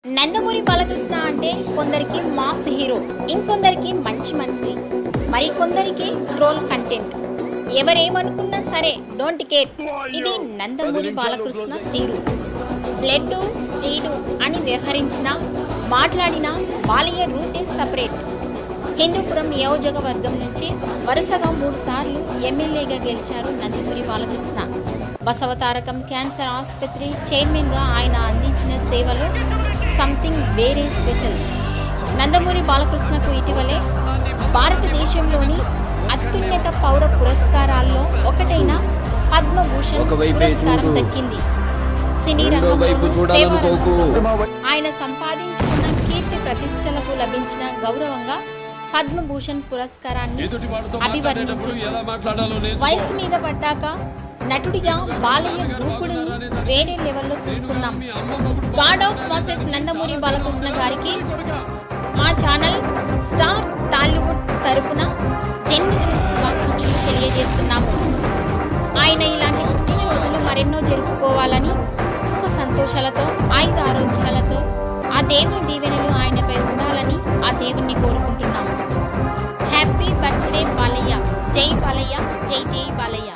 నందమూరి బాలకృష్ణ అంటే కొందరికి mass hero, ఇంకొందరికి మంచి మనిషి, మరి కొందరికి ట్రోల్ కంటెంట్. ఎవరేమనుకున్నా సరే డోంట్ కేర్. ఇది నందమూరి బాలకృష్ణ తీరు. బ్లడ్ రీడు అని వ్యవహరించిన, మాట్లాడిన బాలయ్య రూటే సపరేట్. హిందూపురం నియోజకవర్గం నుంచి వరుసగా 3 సార్లు ఎమ్మెల్యేగా గెలిచారు నందమూరి బాలకృష్ణ. బసవతారకం క్యాన్సర్ ఆసుపత్రి చైర్మన్గా ఆయన అందించిన సేవలు సంథింగ్ వేరే స్పెషల్. నందమూరి బాలకృష్ణకు ఇటీవలే భారతదేశంలోని అత్యున్నత పౌర పురస్కారాల్లో ఒకటైన పద్మభూషణ్ పురస్కారం దక్కింది. సినీ రంగంలో ఆయన సంపాదించుకున్న కీర్తి ప్రతిష్టలకు లభించిన గౌరవంగా పద్మభూషణ్ పురస్కారాన్ని అభివర్ణించవచ్చు. వయసు మీద పడ్డాక నటుడిగా బాలయ్య దూకుడిని వేరే లెవెల్లో చూస్తున్నాం. God of masses Nandamuri Balakrishna గారికి మా ఛానల్ స్టార్ టాలీవుడ్ తరపున జన్మదిన శుభాకాంక్షలు తెలియజేస్తున్నాము. ఆయన ఇలాంటి పుట్టినరోజులు మరెన్నో జరుపుకోవాలని, సుఖ సంతోషాలతో, ఆయుధ ఆరోగ్యాలతో ఆ దేవుని దీవెనలు ఆయనపై ఉండాలని ఆ దేవుణ్ణి కోరుకుంటున్నాము. Happy birthday Balayya. జై బాలయ్య, జై జై బాలయ్య.